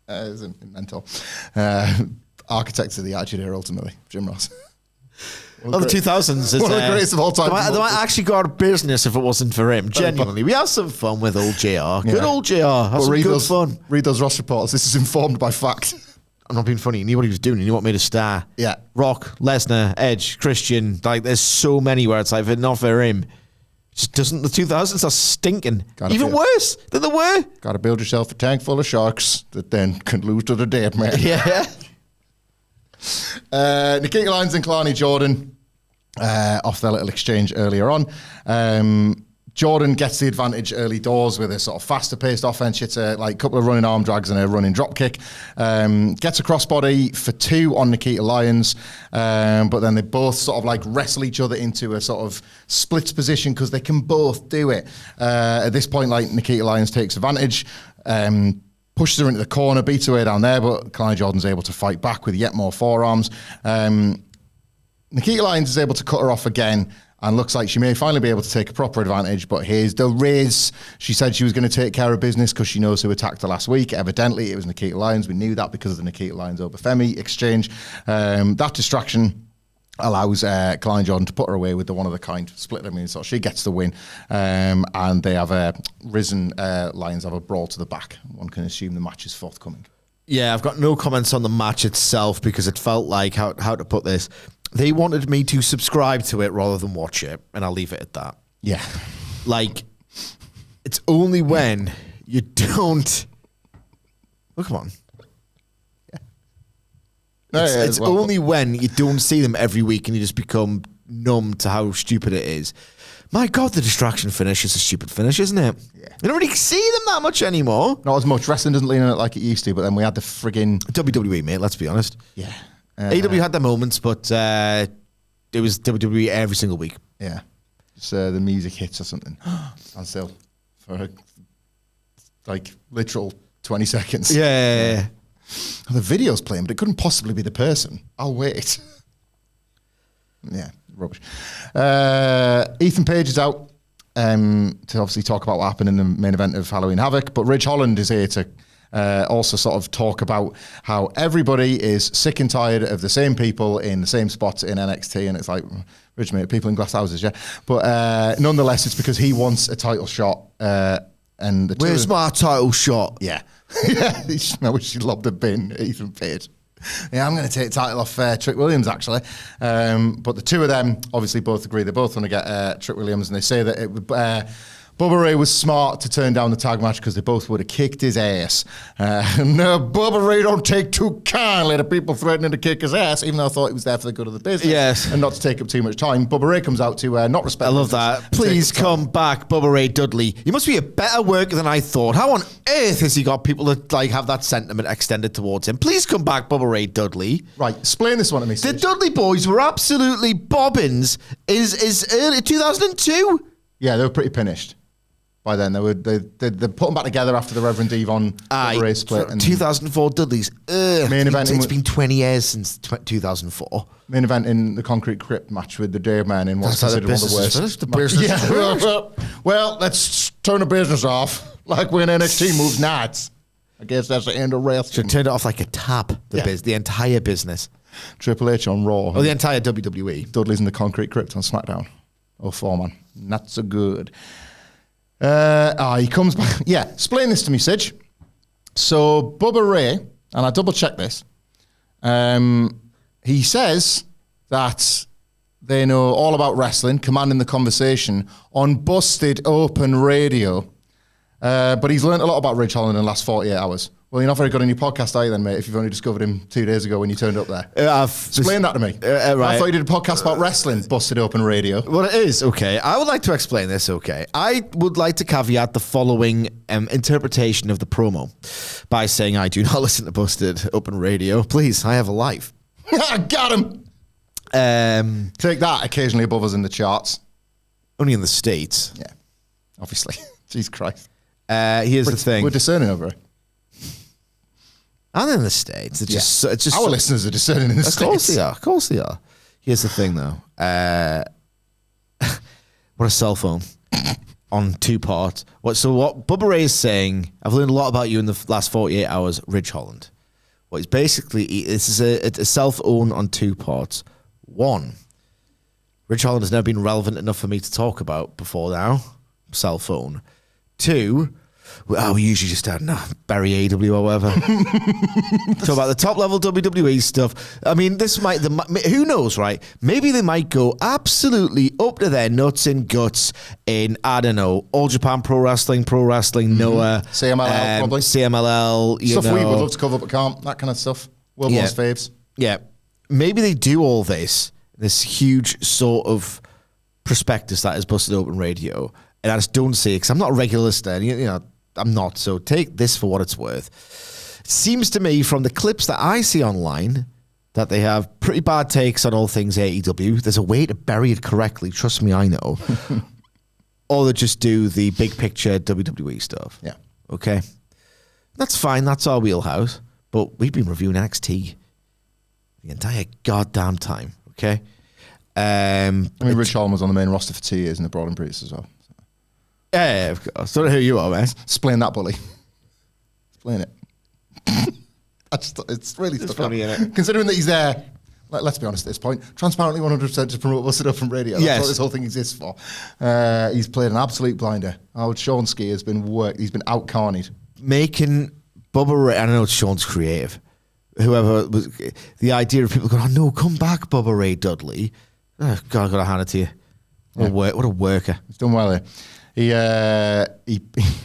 Isn't mental. Architects of the Attitude Era, ultimately. Jim Ross. The 2000s is one of the greatest of all time. They might actually go out of business if it wasn't for him. Genuinely, we have some fun with old JR. Good old JR. Have some good fun. Read those Ross reports. This is informed by fact. I'm not being funny. He knew what he was doing. He knew what made a star. Yeah. Rock, Lesnar, Edge, Christian. Like, there's so many where it's like, if it's not for him, just doesn't. The 2000s are stinking. Even worse than they were. Got to build yourself a tank full of sharks that then can lose to the dead man. Yeah. Nikkita Lyons and Kelani Jordan off their little exchange earlier on. Jordan gets the advantage early doors with a sort of faster paced offense. Hits a couple of running arm drags and a running drop kick. Gets a crossbody for 2 on Nikkita Lyons. But then they both sort of wrestle each other into a sort of splits position because they can both do it. At this point, Nikkita Lyons takes advantage. Pushes her into the corner, beats her way down there, but Kelani Jordan's able to fight back with yet more forearms. Nikkita Lyons is able to cut her off again, and looks like she may finally be able to take a proper advantage, but here's the Riz. She said she was going to take care of business because she knows who attacked her last week. Evidently, it was Nikkita Lyons. We knew that because of the Nikkita Lyons-Obafemi exchange. That distraction allows Kelani Jordan to put her away with the one-of-the-kind split. So she gets the win, and they have Riz and Lyons have a brawl to the back. One can assume the match is forthcoming. Yeah, I've got no comments on the match itself because it felt like, how to put this, they wanted me to subscribe to it rather than watch it, and I'll leave it at that. Yeah. Like, it's only when you don't... Oh, come on. It's only when you don't see them every week and you just become numb to how stupid it is. My God, the distraction finish is a stupid finish, isn't it? Yeah. You don't really see them that much anymore. Not as much. Wrestling doesn't lean on it like it used to, but then we had the friggin' WWE, mate, let's be honest. Yeah. AEW had their moments, but it was WWE every single week. Yeah. Just the music hits or something. And still, for like literal 20 seconds. Yeah. The video's playing, but it couldn't possibly be the person. I'll wait. Yeah, rubbish. Ethan Page is out to obviously talk about what happened in the main event of Halloween Havoc, but Ridge Holland is here to also sort of talk about how everybody is sick and tired of the same people in the same spots in NXT, and it's like, Ridge, mate, people in glass houses, yeah? But nonetheless, it's because he wants a title shot. And where's my title shot? Yeah. Yeah, I wish he lobbed a bin at Ethan Page. Yeah, I'm going to take the title off Trick Williams, actually. But the two of them obviously both agree. They both want to get Trick Williams, and they say that it would... Bubba Ray was smart to turn down the tag match because they both would have kicked his ass. No, Bubba Ray don't take too kindly to people threatening to kick his ass, even though I thought he was there for the good of the business. Yes. And not to take up too much time. Bubba Ray comes out to not respect... I love that. Please come back, Bubba Ray Dudley. You must be a better worker than I thought. How on earth has he got people to like have that sentiment extended towards him? Please come back, Bubba Ray Dudley. Right, explain this one to me, The Dudley boys were absolutely bobbins. Is early 2002? Yeah, they were pretty finished. By then, they put them back together after the Reverend Devon Ray split. And 2004 Dudleys. Main event. It's been 20 years since 2004. Main event in the Concrete Crypt match with the Dave Man in what's considered one of the worst. The business. Yeah. Well, let's turn the business off like when NXT moves nuts. I guess that's the end of wrestling. Should turn it off like a tap. The entire business. Triple H on Raw. Oh, the entire WWE. Dudley's in the Concrete Crypt on SmackDown. Oh, 4-man. Not so good. He comes back. Yeah, explain this to me, Sidge. So Bubba Ray, and I double checked this. He says that they know all about wrestling, commanding the conversation on Busted Open Radio. But he's learned a lot about Ridge Holland in the last 48 hours. Well, you're not very good on your podcast, are you then, mate, if you've only discovered him 2 days ago when you turned up there? Explain that to me. Right. I thought you did a podcast about wrestling, Busted Open Radio. Well, it is, okay. I would like to explain this, okay. I would like to caveat the following interpretation of the promo by saying I do not listen to Busted Open Radio. Please, I have a life. I got him! Take that occasionally above us in the charts. Only in the States. Yeah, obviously. Jesus Christ. Here's the thing. We're discerning over it. And in the States. It's just our listeners are discerning in the States. Of course they are. Here's the thing, though. What a cell phone on 2 parts. What Bubba Ray is saying, I've learned a lot about you in the last 48 hours, Ridge Holland. What he's basically, this is a cell phone on 2 parts. 1, Ridge Holland has never been relevant enough for me to talk about before now. Cell phone. 2, we usually just had Barry AW or whatever. Talk about the top level WWE stuff. I mean, who knows, right? Maybe they might go absolutely up to their nuts and guts in, I don't know, All Japan Pro Wrestling, Noah. CMLL, probably. CMLL, stuff we would love to cover but can't. That kind of stuff. World Wars faves. Yeah. Maybe they do all this huge sort of prospectus that is Busted Open Radio. And I just don't see it because I'm not a regular listener. I'm not. So take this for what it's worth. It seems to me from the clips that I see online that they have pretty bad takes on all things AEW. There's a way to bury it correctly. Trust me, I know. Or they just do the big picture WWE stuff. Yeah. Okay. That's fine. That's our wheelhouse. But we've been reviewing NXT the entire goddamn time. Okay. Rich Holland was on the main roster for 2 years and they brought him Bruce as well. Yeah, of course. Don't know who you are, man. Explain that, bully. Explain it. It's really stuck funny, up. isn't it? Considering that he's there, let's be honest at this point, transparently 100% to promote Busted Up from radio. That's what this whole thing exists for. He's played an absolute blinder. Sean Ski has been worked. He's been out-carnied. Making Bubba Ray, I know Sean's creative. Whoever was the idea of people going, oh no, come back, Bubba Ray Dudley. Oh, God, I've got to hand it to you. What a worker. He's done well here. He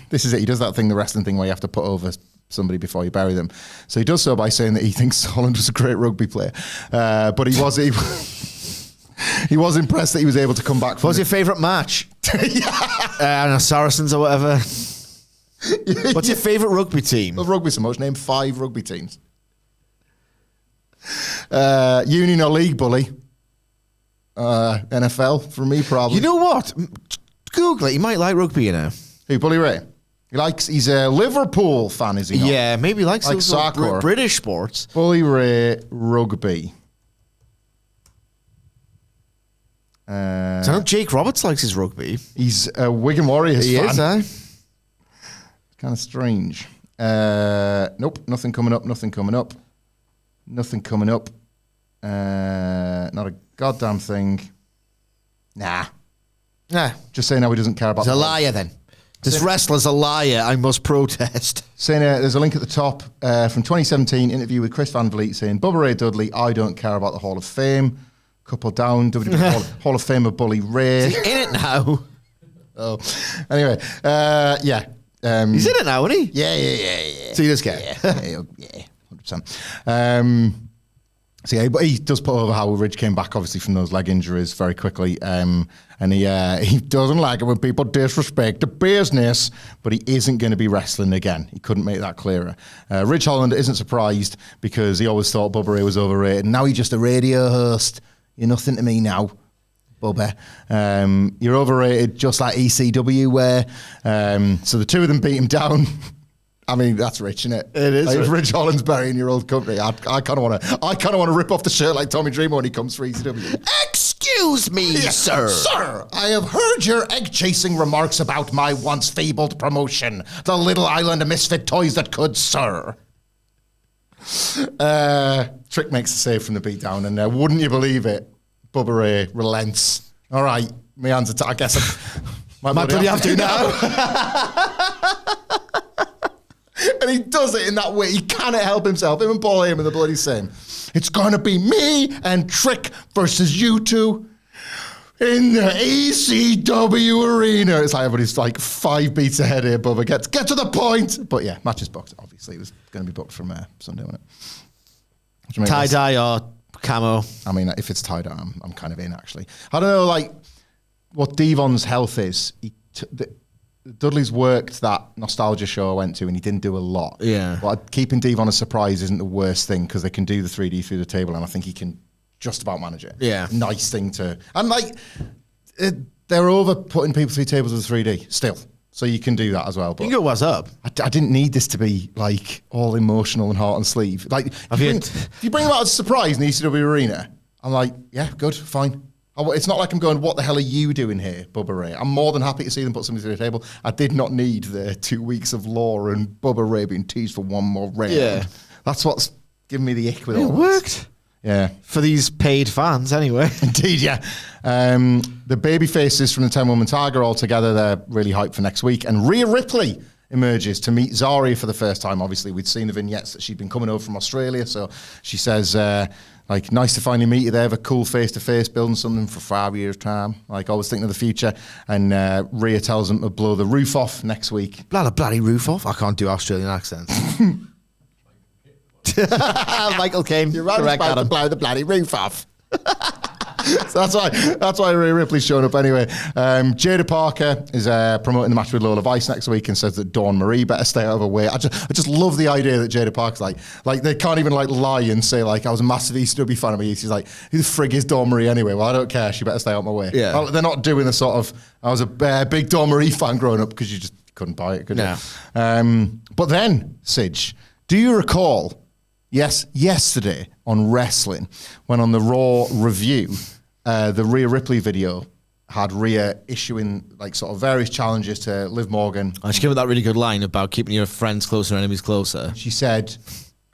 this is it. He does that thing, the wrestling thing, where you have to put over somebody before you bury them. So he does so by saying that he thinks Holland was a great rugby player. But he was impressed that he was able to come back. What was your favourite match? I don't know, Saracens or whatever. What's your favourite rugby team? Love rugby so much. Name 5 rugby teams. Union or league, bully. NFL for me, probably. You know what? Google it. You might like rugby, you know. Who, Bully Ray? He's a Liverpool fan, is he not? Yeah, maybe he likes like soccer. British sports. Bully Ray Rugby. I know Jake Roberts likes his rugby. He's a Wigan Warriors fan. He is, Kind of strange. Nope, nothing coming up. Not a goddamn thing. Nah. Just saying how he doesn't care about. He's a liar then. This wrestler's a liar. I must protest. Saying there's a link at the top from 2017 interview with Chris Van Vliet saying Bubba Ray Dudley, I don't care about the Hall of Fame. Couple down, WWE Hall of Famer Bully Ray. Is he in it now? Oh, anyway, yeah. He's in it now, isn't he? Yeah. See this guy? Yeah, 100%. So yeah, but he does put over how Ridge came back, obviously, from those leg injuries very quickly. And he doesn't like it when people disrespect the business, but he isn't going to be wrestling again. He couldn't make that clearer. Ridge Holland isn't surprised because he always thought Bubba Ray was overrated. Now he's just a radio host. You're nothing to me now, Bubba. You're overrated just like ECW were. So the two of them beat him down. I mean, that's rich, isn't it? It is. Like, if Rich Holland's burying your old company, I kind of want to rip off the shirt like Tommy Dreamer when he comes for ECW. Excuse me, sir. Sir, I have heard your egg-chasing remarks about my once fabled promotion, the Little Island of Misfit Toys that could, sir. Trick makes the save from the beatdown, and wouldn't you believe it, Bubba Ray relents. All right, my hands are I guess I might bloody have to now. And he does it in that way. He cannot help himself. Him and Paul Heyman are the bloody same. It's going to be me and Trick versus you two in the ECW arena. It's like everybody's like 5 beats ahead here, Bubba. Get to the point. But yeah, match is booked. Obviously, it was going to be booked from Sunday, wasn't it? Tie-dye or camo? I mean, if it's tie-dye, I'm kind of in, actually. I don't know, like, what Devon's health is. Dudley's worked that nostalgia show I went to, and he didn't do a lot. Yeah. But keeping Devon a surprise isn't the worst thing because they can do the 3D through the table, and I think he can just about manage it. Yeah. Nice thing to... And, like, they're over putting people through tables with 3D still. So you can do that as well. But You can go, what's up? I didn't need this to be, like, all emotional and heart and sleeve. Like, if you bring him out as a surprise in the ECW arena, I'm like, yeah, good, fine. It's not like I'm going, what the hell are you doing here, Bubba Ray? I'm more than happy to see them put something through the table. I did not need the 2 weeks of lore and Bubba Ray being teased for one more round. Yeah. That's what's giving me the ick with It all worked. this. Yeah. For these paid fans, anyway. Indeed, yeah. The baby faces from the 10-woman Tiger all together. They're really hyped for next week. And Ria Ripley emerges to meet Zaria for the first time. Obviously, we'd seen the vignettes that she'd been coming over from Australia. So she says... like, nice to finally meet you there, have a cool face-to-face, building something for 5 years' time. Like, always thinking of the future. And Rhea tells them to blow the roof off next week. Bloody roof off. I can't do Australian accents. Michael Caine. You're right about to blow the bloody roof off. So that's why Rhea Ripley's showing up anyway. Jada Parker is promoting the match with Lola Vice next week and says that Dawn Marie better stay out of her way. I just love the idea that Jada Parker's like they can't even like lie and say like I was a massive ECW fan of me. She's like, who the frig is Dawn Marie anyway? Well, I don't care. She better stay out of my way. Yeah. Well, they're not doing the sort of I was a big Dawn Marie fan growing up because you just couldn't buy it, could you? But then, Sidge, do you recall? Yes, yesterday on Wrestling, when on the Raw review, the Rhea Ripley video had Rhea issuing like sort of various challenges to Liv Morgan. And she came with that really good line about keeping your friends closer and enemies closer. She said,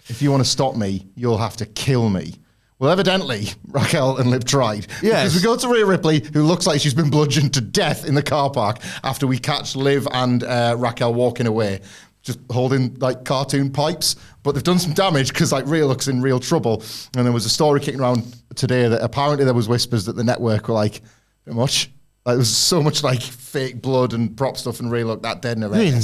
if you want to stop me, you'll have to kill me. Well, evidently, Raquel and Liv tried. Yes. Because we go to Rhea Ripley, who looks like she's been bludgeoned to death in the car park after we catch Liv and Raquel walking away. just holding like cartoon pipes, but they've done some damage because like Rhea looks in real trouble. And there was a story kicking around today that apparently there was whispers that the network were like, bit much. Like there was so much like fake blood and prop stuff, and Rhea looked that dead in her head.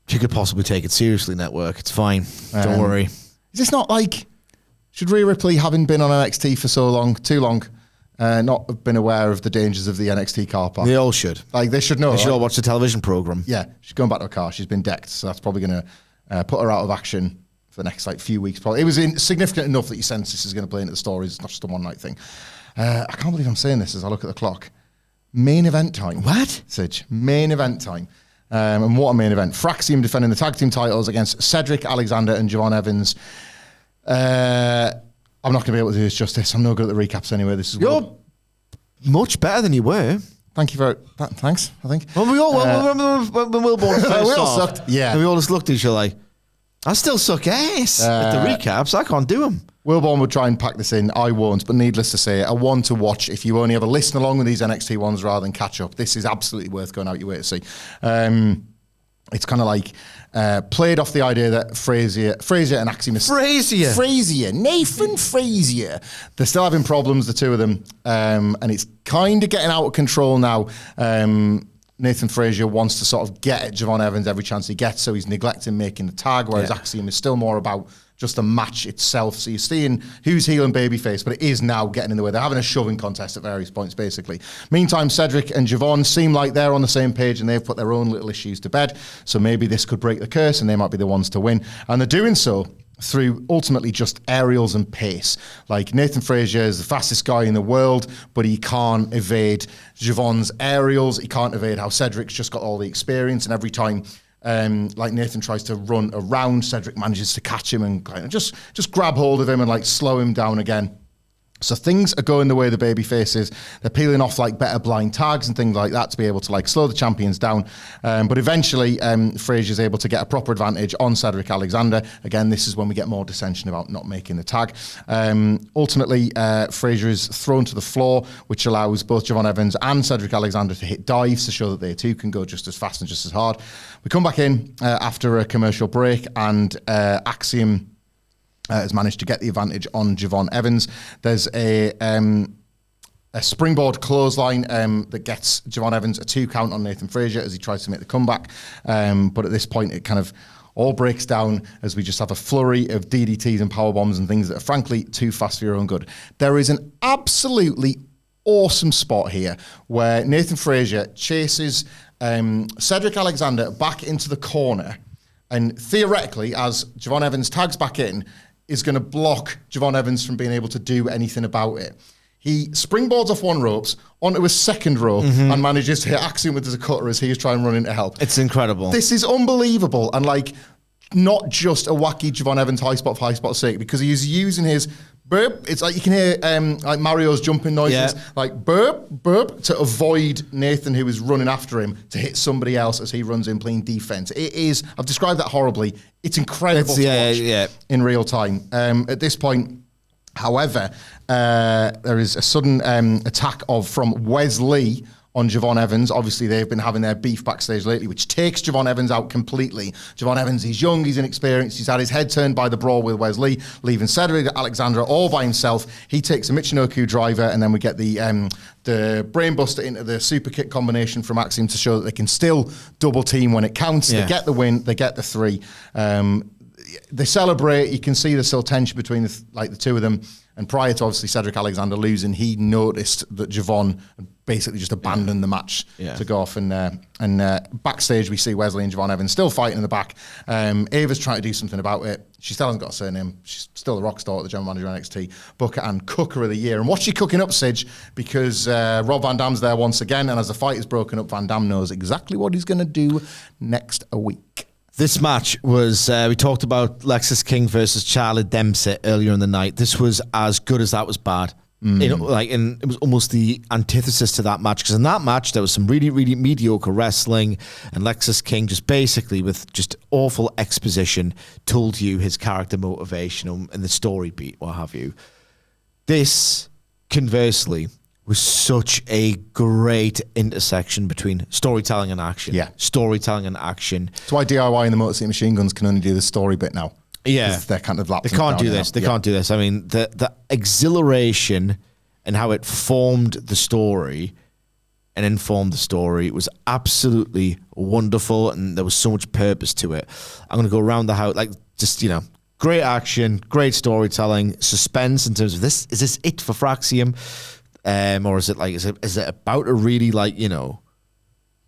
You could possibly take it seriously, network. It's fine. Don't worry. Is this not like, should Ria Ripley, having been on NXT for so long, too long, not have been aware of the dangers of the NXT car park? They all should. Like they should know. They should all watch the television program. Yeah, she's going back to her car. She's been decked, so that's probably going to put her out of action for the next like few weeks. Probably it was significant enough that you sense this is going to play into the stories. It's not just a one night thing. I can't believe I'm saying this as I look at the clock. Main event time. What? Sidge. Main event time. And what a main event. Axiom defending the tag team titles against Cedric Alexander and Javon Evans. I'm not going to be able to do this justice. I'm no good at the recaps anyway. This is You're much better than you were. Thank you very thanks, I think. Well, we all, when Wilborn first we all off, sucked. Yeah. And we all just looked at each other like, I still suck ass at the recaps. I can't do them. Wilborn would try and pack this in. I won't, but needless to say, a one to watch if you only ever listen along with these NXT ones rather than catch up. This is absolutely worth going out your way to see. It's kind of like played off the idea that Frazer and Axiom... Nathan Frazer. They're still having problems, the two of them, and it's kind of getting out of control now. Nathan Frazer wants to sort of get at Javon Evans every chance he gets, so he's neglecting making the tag, whereas Axiom is still more about just the match itself. So you're seeing who's heel and babyface, but it is now getting in the way. They're having a shoving contest at various points, basically. Meantime, Cedric and Javon seem like they're on the same page and they've put their own little issues to bed. So maybe this could break the curse and they might be the ones to win. And they're doing so through ultimately just aerials and pace. Like Nathan Frazer is the fastest guy in the world, but he can't evade Javon's aerials. He can't evade how Cedric's just got all the experience, and every time like Nathan tries to run around, Cedric manages to catch him and kind of just grab hold of him and like slow him down again. So things are going the way the baby faces. They're peeling off like better blind tags and things like that to be able to like slow the champions down. But eventually Frazier's able to get a proper advantage on Cedric Alexander. Again, this is when we get more dissension about not making the tag. Ultimately, Frazer is thrown to the floor, which allows both Javon Evans and Cedric Alexander to hit dives to show that they too can go just as fast and just as hard. We come back in after a commercial break, and Axiom has managed to get the advantage on Javon Evans. There's a springboard clothesline that gets Javon Evans a 2 count on Nathan Frazer as he tries to make the comeback. But at this point, it kind of all breaks down as we just have a flurry of DDTs and powerbombs and things that are frankly too fast for your own good. There is an absolutely awesome spot here where Nathan Frazer chases Cedric Alexander back into the corner, and theoretically, as Javon Evans tags back in, is going to block Javon Evans from being able to do anything about it. He springboards off one ropes onto a second rope and manages to hit Axiom with a cutter as he is trying to run in to help. It's incredible. This is unbelievable, and like not just a wacky Javon Evans high spot for high spot's sake, because he is using his burp. It's like you can hear like Mario's jumping noises, like burp, burp, to avoid Nathan, who is running after him, to hit somebody else as he runs in playing defense. It is, I've described that horribly. It's incredible to watch in real time. At this point, however, there is a sudden attack from Wesley on Javon Evans. Obviously, they've been having their beef backstage lately, which takes Javon Evans out completely. Javon Evans, he's young, he's inexperienced, he's had his head turned by the brawl with Wesley, leaving Cedric Alexander all by himself. He takes a Michinoku driver, and then we get the brainbuster into the super kick combination from Axiom to show that they can still double team when it counts. They get the win, they get the 3. They celebrate. You can see there's still tension between the two of them. And prior to obviously Cedric Alexander losing, he noticed that Javon basically just abandoned the match to go off. And backstage, we see Wesley and Javon Evans still fighting in the back. Ava's trying to do something about it. She still hasn't got a surname. She's still the rock star at the general manager of NXT. Booker and Cooker of the Year. And what's she cooking up, Sidge? Because Rob Van Dam's there once again. And as the fight is broken up, Van Dam knows exactly what he's going to do next week. This match was, we talked about Lexus King versus Charlotte Dempsey earlier in the night. This was as good as that was bad. And it was almost the antithesis to that match, because in that match there was some really, really mediocre wrestling, and Lexus King just basically with just awful exposition told you his character motivation and the story beat, what have you. This, conversely, was such a great intersection between storytelling and action. Yeah. Storytelling and action. That's why DIY and the Motor City Machine Guns can only do the story bit now. Yeah. They're kind of They can't do this. They can't do this. I mean, the exhilaration and how it formed the story and informed the story was absolutely wonderful, and there was so much purpose to it. I'm going to go around the house, like, just, great action, great storytelling, suspense in terms of this. Is this it for Fraxium? Or is it like, is it about to really, like, they're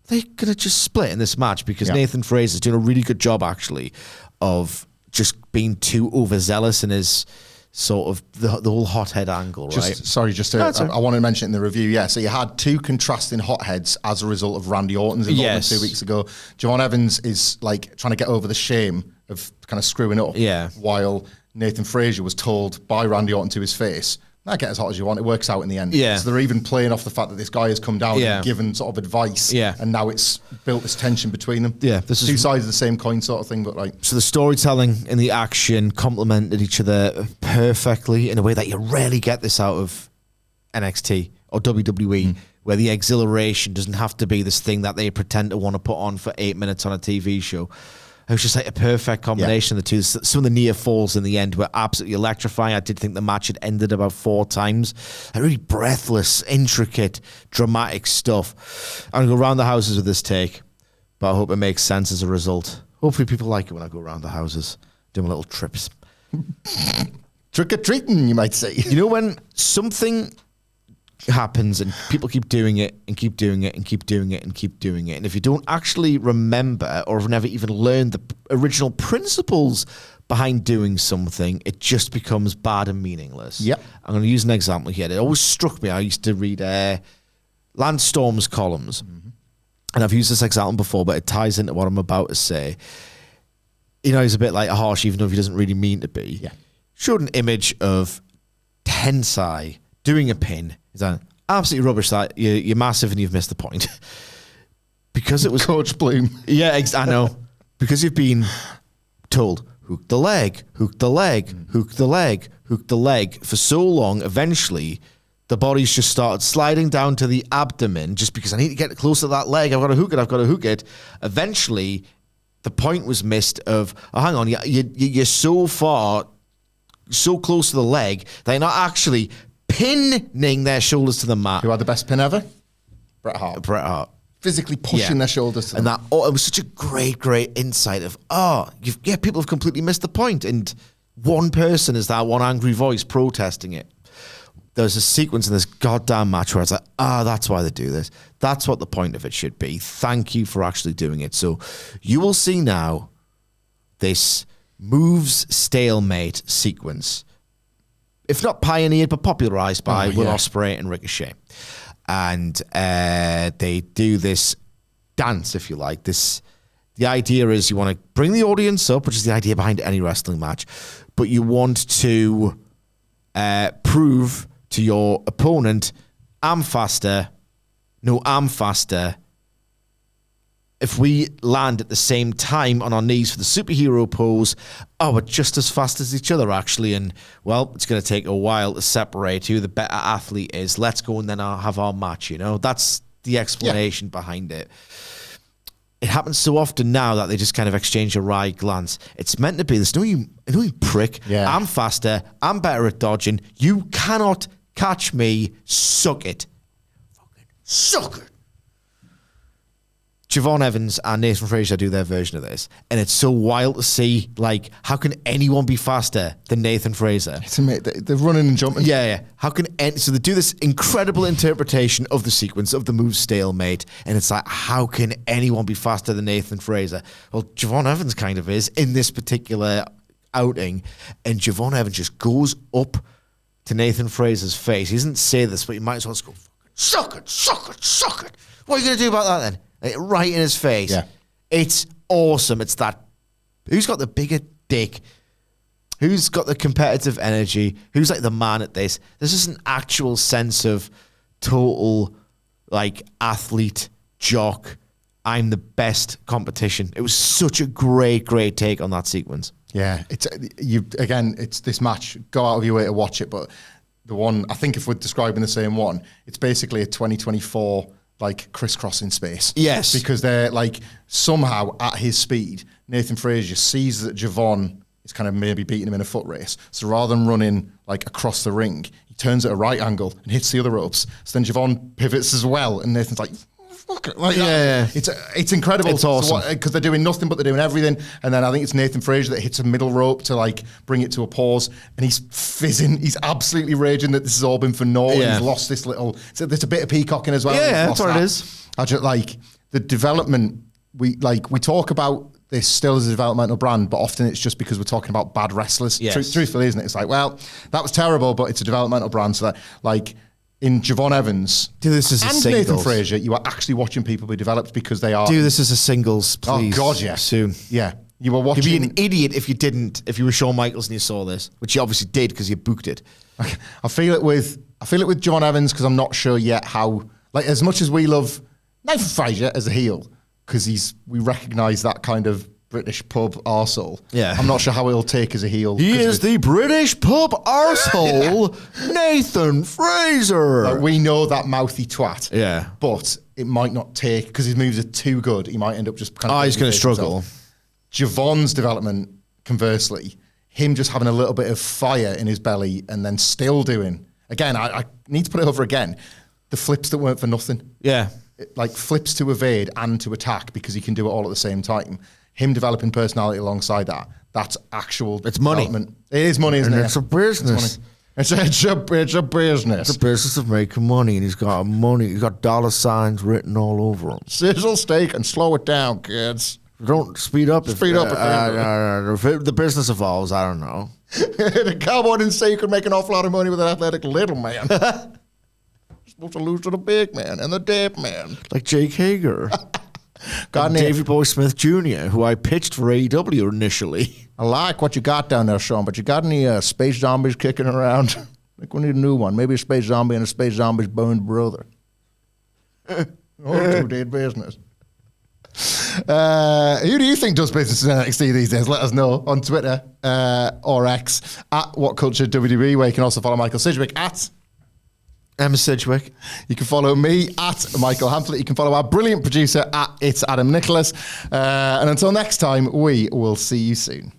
going to just split in this match because Nathan Fraser's doing a really good job, actually, of just being too overzealous in his sort of the whole hothead angle, right? I wanted to mention it in the review. Yeah, so you had two contrasting hotheads as a result of Randy Orton's involvement 2 weeks ago. Javon Evans is like trying to get over the shame of kind of screwing up, while Nathan Frazer was told by Randy Orton to his face, get as hot as you want. It works out in the end. Yeah. So they're even playing off the fact that this guy has come down and given sort of advice. Yeah. And now it's built this tension between them. Yeah. This two sides of the same coin sort of thing, but like. So the storytelling and the action complemented each other perfectly in a way that you rarely get this out of NXT or WWE, where the exhilaration doesn't have to be this thing that they pretend to want to put on for 8 minutes on a TV show. It was just like a perfect combination of the two. Some of the near falls in the end were absolutely electrifying. I did think the match had ended about 4 times. And really breathless, intricate, dramatic stuff. I'm going to go around the houses with this take, but I hope it makes sense as a result. Hopefully people like it when I go around the houses, do my little trips. Trick-or-treating, you might say. When something happens and people keep doing it and keep doing it and keep doing it and keep doing it, and if you don't actually remember or have never even learned the original principles behind doing something, it just becomes bad and meaningless. Yep. I'm going to use an example here. It always struck me. I used to read Lance Storm's columns, and I've used this example before, but it ties into what I'm about to say. He's a bit like a harsh, even though he doesn't really mean to be. Yeah. Showed an image of Tensai doing a pin. Is that absolutely rubbish? That you're massive and you've missed the point because it was Coach Bloom. Yeah, I know, because you've been told hook the leg, hook the leg, hook the leg, hook the leg for so long. Eventually, the body's just started sliding down to the abdomen just because I need to get close to that leg. I've got to hook it. I've got to hook it. Eventually, the point was missed of, hang on, you're so far, so close to the leg that you're not actually pinning their shoulders to the mat. Who had the best pin ever? Bret Hart. Physically pushing their shoulders to the mat. It was such a great insight of, people have completely missed the point, and one person is that one angry voice protesting it. There's a sequence in this goddamn match where it's like, that's why they do this. That's what the point of it should be. Thank you for actually doing it. So you will see now this moves stalemate sequence, if not pioneered, but popularized by Will Ospreay and Ricochet. And they do this dance, if you like. The idea is you want to bring the audience up, which is the idea behind any wrestling match, but you want to prove to your opponent, I'm faster. No, I'm faster. If we land at the same time on our knees for the superhero pose, we're just as fast as each other, actually. And, well, it's going to take a while to separate who the better athlete is. Let's go and then I'll have our match, That's the explanation behind it. It happens so often now that they just kind of exchange a wry glance. It's meant to be this, no, you prick. Yeah. I'm faster. I'm better at dodging. You cannot catch me. Suck it. Fucking suck it. Javon Evans and Nathan Frazer do their version of this, and it's so wild to see, like, how can anyone be faster than Nathan Frazer? It's amazing. They're running and jumping. Yeah. How can so they do this incredible interpretation of the sequence of the move stalemate, and it's like, how can anyone be faster than Nathan Frazer? Well, Javon Evans kind of is in this particular outing, and Javon Evans just goes up to Nathan Frazer's face. He doesn't say this, but he might as well just go, suck it, suck it, suck it. What are you going to do about that then? Right in his face. Yeah. It's awesome. It's that, who's got the bigger dick? Who's got the competitive energy? Who's like the man at this? There's just an actual sense of total, like, athlete, jock, I'm the best competition. It was such a great take on that sequence. Yeah, it's this match. Go out of your way to watch it, but the one, I think if we're describing the same one, it's basically a 2024 like crisscrossing space. Yes. Because they're like somehow at his speed, Nathan Frazer sees that Javon is kind of maybe beating him in a foot race. So rather than running like across the ring, he turns at a right angle and hits the other ropes. So then Javon pivots as well, and Nathan's like, fuck it. Like yeah. It's incredible. It's awesome. Because they're doing nothing, but they're doing everything. And then I think it's Nathan Frazer that hits a middle rope to like bring it to a pause. And he's fizzing. He's absolutely raging that this has all been for naught. Yeah. He's lost this little, so there's a bit of peacocking as well. Yeah, that's what it is. I just like the development. We talk about this still as a developmental brand, but often it's just because we're talking about bad wrestlers. Yes. Truthfully, isn't it? It's like, well, that was terrible, but it's a developmental brand. So that, like, in Javon Evans Do this as a and singles. Nathan Frazer, you are actually watching people be developed because they are. Do this as a singles, please. Oh God, yeah. Soon. Yeah, you were watching. You'd be an idiot if you didn't. If you were Shawn Michaels and you saw this, which you obviously did because you booked it. I feel it with Javon Evans because I'm not sure yet how. Like, as much as we love Nathan Frazer as a heel because we recognise that kind of British pub arsehole. Yeah. I'm not sure how it'll take as a heel. He is the British pub arsehole, Nathan Frazer. Like, we know that mouthy twat. Yeah. But it might not take, because his moves are too good, he might end up just kind of... He's going to struggle. Javon's development, conversely, him just having a little bit of fire in his belly and then still doing... Again, I need to put it over again. The flips that weren't for nothing. Yeah. Like flips to evade and to attack because he can do it all at the same time. Him developing personality alongside that, that's actual It's money. development. It is money, isn't And it? it's a business. It's a business. It's a business of making money, and he's got money. He's got dollar signs written all over him. Sizzle steak and slow it down, kids. Don't speed up. Speed up. If the business evolves, I don't know. The cowboy didn't say you could make an awful lot of money with an athletic little man. You're supposed to lose to the big man and the dead man. Like Jake Hager. Got and any- Davey Boy Smith Jr., who I pitched for AEW initially. I like what you got down there, Sean, but you got any space zombies kicking around? I think we need a new one. Maybe a space zombie and a space zombie's burned brother. Two did business. Who do you think does business in NXT these days? Let us know on Twitter or X at WhatCulture WWE, where you can also follow Michael Sidgwick at Emma Sidgwick. You can follow me at Michael Hamflett. You can follow our brilliant producer at It's Adam Nicholas. And until next time, we will see you soon.